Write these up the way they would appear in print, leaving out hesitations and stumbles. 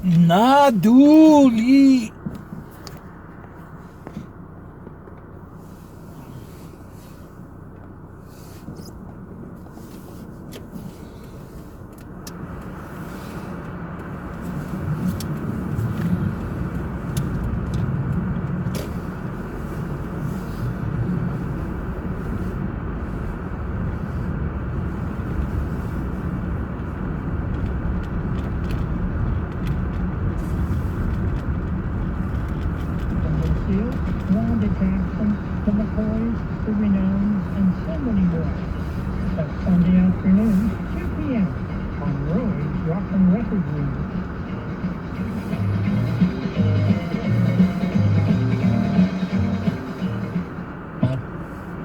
Naduli. Wanda Jackson, the McCoys, the Renowns, and so many more. That's Sunday afternoon, 2 p.m. on Roy's Rock and Record Room.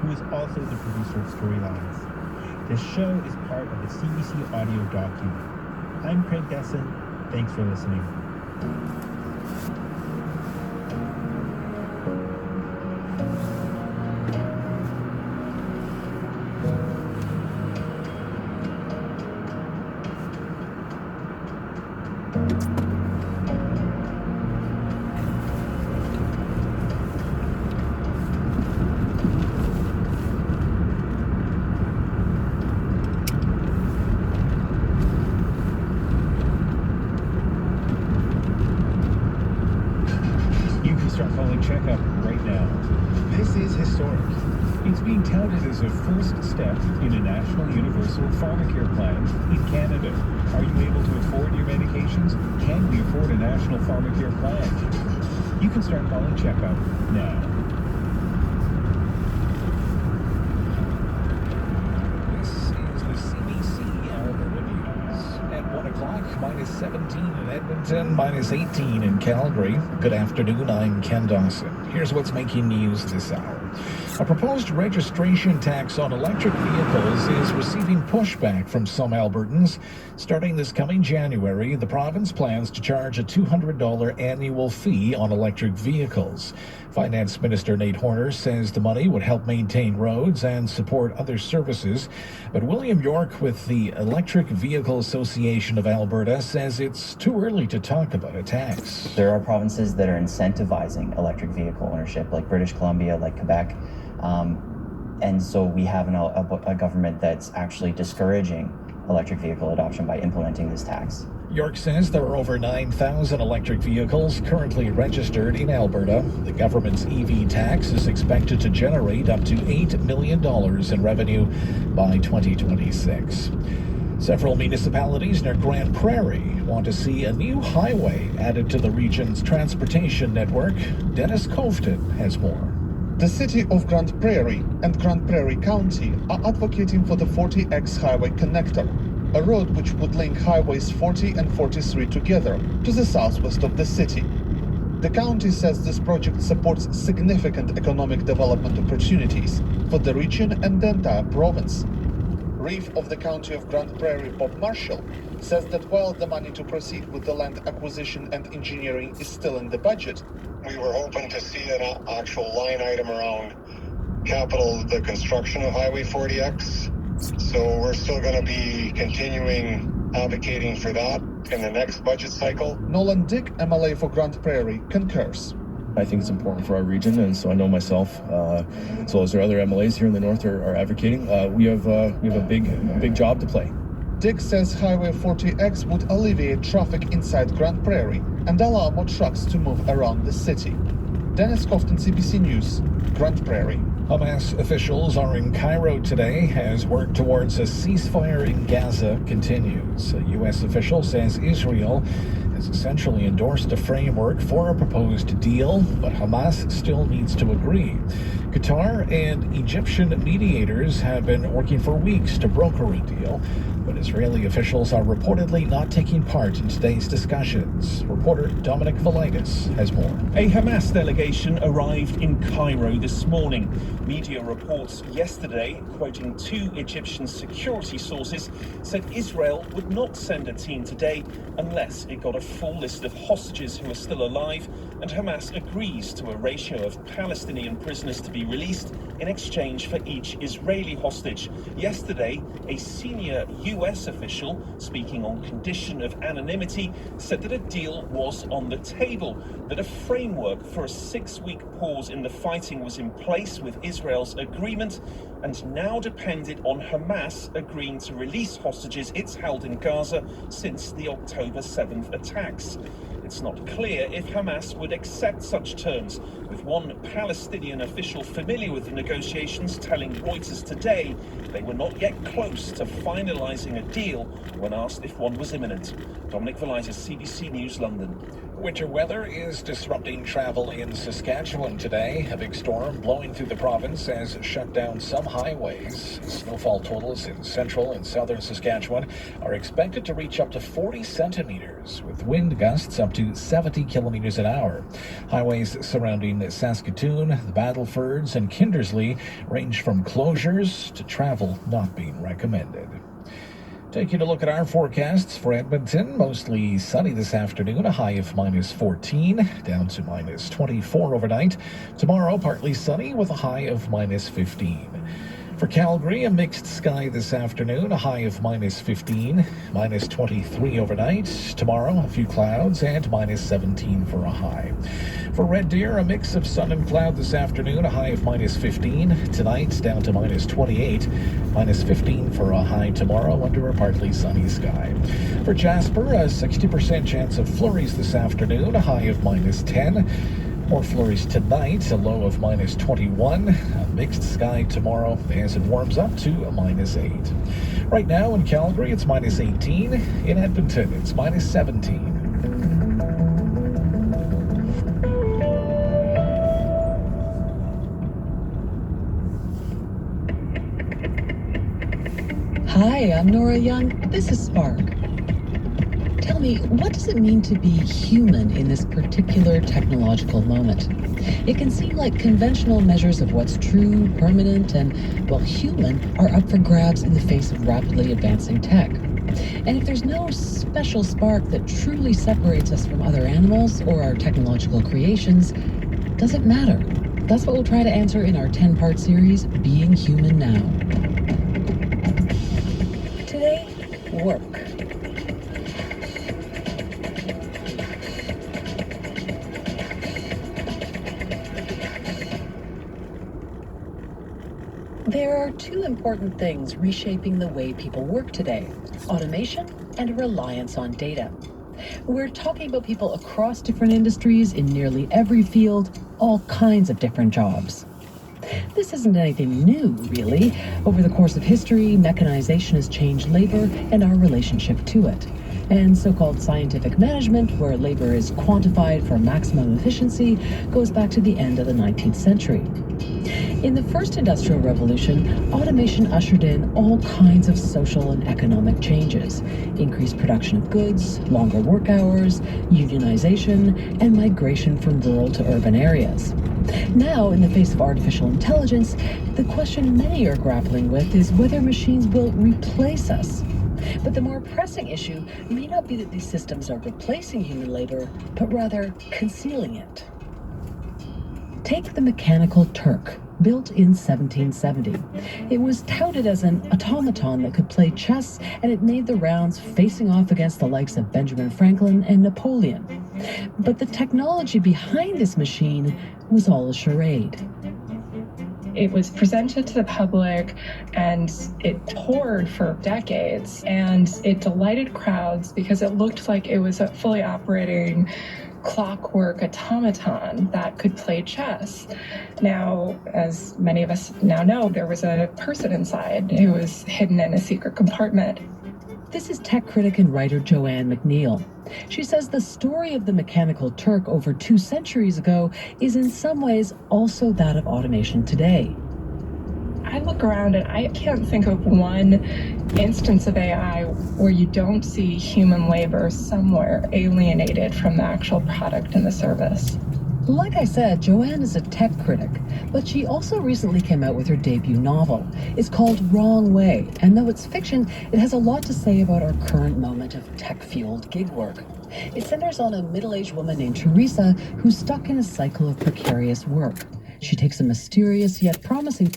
Who is also the producer of Storylines. This show is part of the CBC Audio docu. I'm Craig Desson. Thanks for listening. Start calling checkup right now. This is historic. It's being touted as a first step in a national universal pharmacare plan in Canada. Are you able to afford your medications? Can we afford a national pharmacare plan? You can start calling checkup now. This is the CBC Alberta News. At 1 o'clock, minus 17 in Edmonton, minus 18 in Calgary. Good afternoon, I'm Ken Dawson. Here's what's making news this hour. A proposed registration tax on electric vehicles is receiving pushback from some Albertans. Starting this coming January, the province plans to charge a $200 annual fee on electric vehicles. Finance Minister Nate Horner says the money would help maintain roads and support other services. But William York with the Electric Vehicle Association of Alberta says it's too early to talk about a tax. There are provinces that are incentivizing electric vehicle ownership, like British Columbia, like Quebec. And so we have a government that's actually discouraging electric vehicle adoption by implementing this tax. York says there are over 9,000 electric vehicles currently registered in Alberta. The government's EV tax is expected to generate up to $8 million in revenue by 2026. Several municipalities near Grande Prairie want to see a new highway added to the region's transportation network. Dennis Coveton has more. The city of Grande Prairie and Grande Prairie County are advocating for the 40X highway connector, a road which would link highways 40 and 43 together to the southwest of the city. The county says this project supports significant economic development opportunities for the region and the entire province. Reeve of the County of Grande Prairie, Bob Marshall, says that while the money to proceed with the land acquisition and engineering is still in the budget, we were hoping to see an actual line item around capital, the construction of Highway 40X. So we're still going to be continuing advocating for that in the next budget cycle. Nolan Dick, MLA for Grande Prairie, concurs. I think it's important for our region, and so I know myself, as well as our other MLAs here in the north are advocating. We have a big job to play. Dick says Highway 40X would alleviate traffic inside Grande Prairie and allow more trucks to move around the city. Dennis Coveton, CBC News, Grande Prairie. Hamas officials are in Cairo today as work towards a ceasefire in Gaza continues. A U.S. official says Israel has essentially endorsed a framework for a proposed deal, but Hamas still needs to agree. Qatar and Egyptian mediators have been working for weeks to broker a deal, but Israeli officials are reportedly not taking part in today's discussions. Reporter Dominic Valitis has more. A Hamas delegation arrived in Cairo this morning. Media reports yesterday, quoting two Egyptian security sources, said Israel would not send a team today unless it got a full list of hostages who are still alive and Hamas agrees to a ratio of Palestinian prisoners to be released in exchange for each Israeli hostage. Yesterday, a senior US official, speaking on condition of anonymity, said that a deal was on the table, that a framework for a 6-week pause in the fighting was in place with Israel's agreement, and now depended on Hamas agreeing to release hostages it's held in Gaza since the October 7th attacks. It's not clear if Hamas would accept such terms, with one Palestinian official familiar with the negotiations telling Reuters today they were not yet close to finalising a deal when asked if one was imminent. Dominic Velitis, CBC News, London. Winter weather is disrupting travel in Saskatchewan today. A big storm blowing through the province has shut down some highways. Snowfall totals in central and southern Saskatchewan are expected to reach up to 40 centimeters, with wind gusts up to 70 kilometers an hour. Highways surrounding Saskatoon, the Battlefords, and Kindersley range from closures to travel not being recommended. Taking a look at our forecasts for Edmonton. Mostly sunny this afternoon, a high of -14, down to -24 overnight. Tomorrow, partly sunny with a high of -15. For Calgary, a mixed sky this afternoon, a high of -15, -23 overnight. Tomorrow, a few clouds, and -17 for a high. For Red Deer, a mix of sun and cloud this afternoon, a high of -15. Tonight, down to -28, -15 for a high tomorrow under a partly sunny sky. For Jasper, a 60% chance of flurries this afternoon, a high of -10. More flurries tonight, a low of -21. A mixed sky tomorrow as it warms up to a -8. Right now in Calgary, it's -18. In Edmonton, it's -17. Hi, I'm Nora Young. This is Spark. Tell me, what does it mean to be human in this particular technological moment? It can seem like conventional measures of what's true, permanent, and, well, human are up for grabs in the face of rapidly advancing tech. And if there's no special spark that truly separates us from other animals or our technological creations, does it matter? That's what we'll try to answer in our 10-part series, Being Human Now. Today, work. There are two important things reshaping the way people work today: automation and a reliance on data. We're talking about people across different industries in nearly every field, all kinds of different jobs. This isn't anything new, really. Over the course of history, mechanization has changed labor and our relationship to it. And so-called scientific management, where labor is quantified for maximum efficiency, goes back to the end of the 19th century. In the first industrial revolution, automation ushered in all kinds of social and economic changes: increased production of goods, longer work hours, unionization, and migration from rural to urban areas. Now, in the face of artificial intelligence, the question many are grappling with is whether machines will replace us. But the more pressing issue may not be that these systems are replacing human labor, but rather concealing it. Take the mechanical Turk, built in 1770. It was touted as an automaton that could play chess, and it made the rounds facing off against the likes of Benjamin Franklin and Napoleon. But the technology behind this machine was all a charade. It was presented to the public and it toured for decades, and it delighted crowds because it looked like it was a fully operating clockwork automaton that could play chess. Now, as many of us now know, there was a person inside who was hidden in a secret compartment. This is tech critic and writer Joanne McNeil. She says the story of the mechanical Turk over 2 centuries ago is in some ways also that of automation today. I look around and I can't think of one instance of AI where you don't see human labor somewhere alienated from the actual product and the service. Like I said, Joanne is a tech critic, but she also recently came out with her debut novel. It's called Wrong Way, and though it's fiction, it has a lot to say about our current moment of tech-fueled gig work. It centers on a middle-aged woman named Teresa who's stuck in a cycle of precarious work. She takes a mysterious yet promising